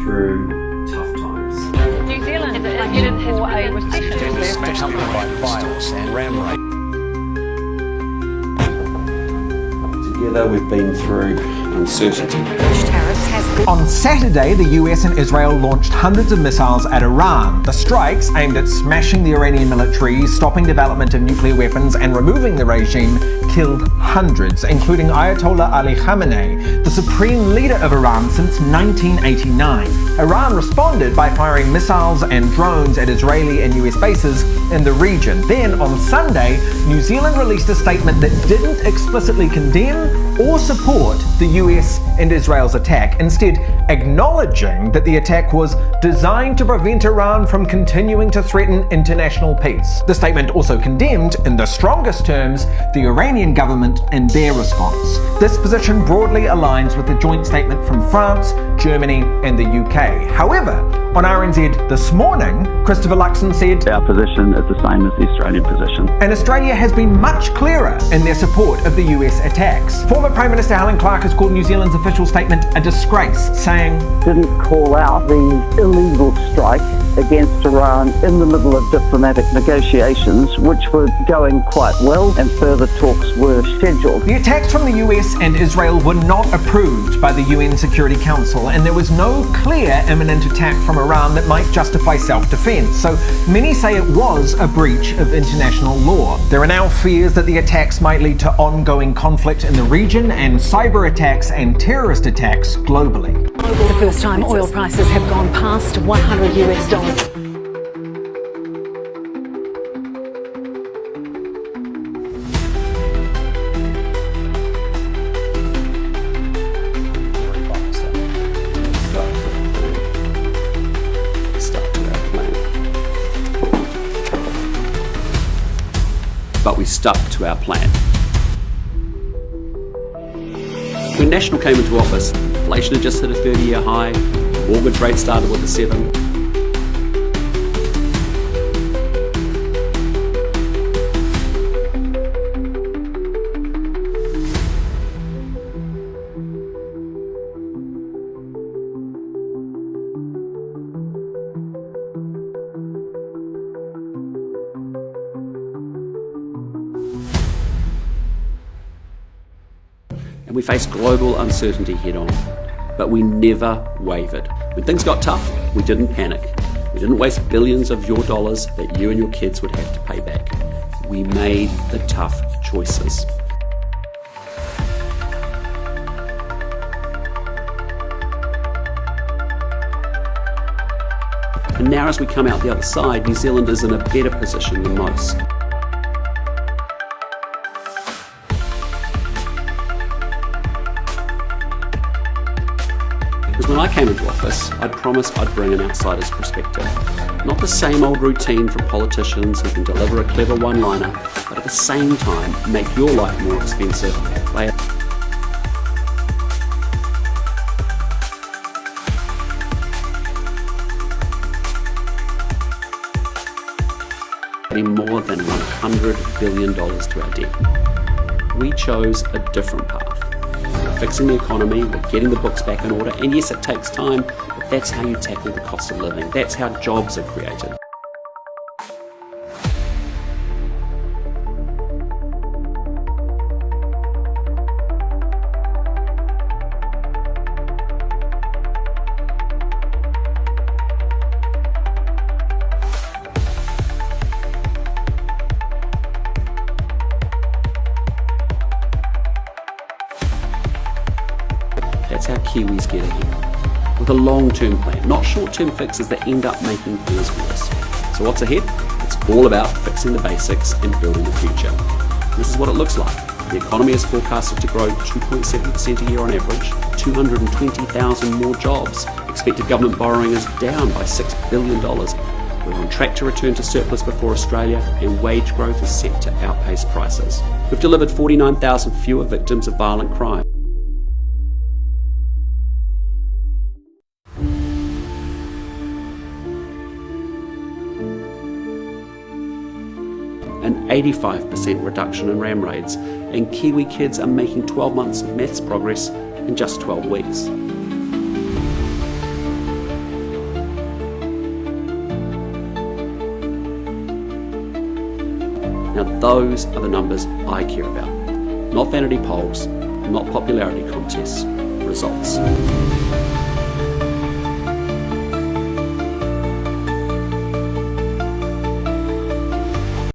through tough times. New Zealand is headed for a recession. Especially by violence and ram rape. Together we've been through uncertainty. On Saturday, the US and Israel launched hundreds of missiles at Iran. The strikes, aimed at smashing the Iranian military, stopping development of nuclear weapons, and removing the regime, killed hundreds, including Ayatollah Ali Khamenei, the supreme leader of Iran since 1989. Iran responded by firing missiles and drones at Israeli and US bases in the region. Then, on Sunday, New Zealand released a statement that didn't explicitly condemn or support the US and Israel's attack, instead acknowledging that the attack was designed to prevent Iran from continuing to threaten international peace. The statement also condemned, in the strongest terms, the Iranian government and their response. This position broadly aligns with the joint statement from France, Germany, and the UK. However, on RNZ this morning, Christopher Luxon said, "Our position is the same as the Australian position." And Australia has been much clearer in their support of the US attacks. Former Prime Minister Helen Clark has called New Zealand's official statement a disgrace, saying, "Didn't call out the illegal strike against Iran in the middle of diplomatic negotiations, which were going quite well, and further talks were scheduled." The attacks from the US and Israel were not approved by the UN Security Council, and there was no clear imminent attack from Iran that might justify self-defense, so many say it was a breach of international law. There are now fears that the attacks might lead to ongoing conflict in the region and cyber attacks and terrorist attacks globally. The first time oil prices have gone past $100. But we stuck to our plan. When National came into office, inflation had just hit a 30-year high, mortgage rate started with a 7. And we faced global uncertainty head on, but we never wavered. When things got tough, we didn't panic. We didn't waste billions of your dollars that you and your kids would have to pay back. We made the tough choices. And now as we come out the other side, New Zealand is in a better position than most. Because when I came into office, I'd promised I'd bring an outsider's perspective. Not the same old routine from politicians who can deliver a clever one-liner, but at the same time make your life more expensive by adding more than $100 billion to our debt. We chose a different path. We're fixing the economy, we're getting the books back in order, and yes, it takes time, but that's how you tackle the cost of living. That's how jobs are created. That's how Kiwis get ahead. With a long-term plan, not short-term fixes that end up making things worse. So what's ahead? It's all about fixing the basics and building the future. This is what it looks like. The economy is forecasted to grow 2.7% a year on average, 220,000 more jobs. Expected government borrowing is down by $6 billion. We're on track to return to surplus before Australia, and wage growth is set to outpace prices. We've delivered 49,000 fewer victims of violent crime. An 85% reduction in ram raids, and Kiwi kids are making 12 months of maths progress in just 12 weeks. Now those are the numbers I care about. Not vanity polls, not popularity contests, results.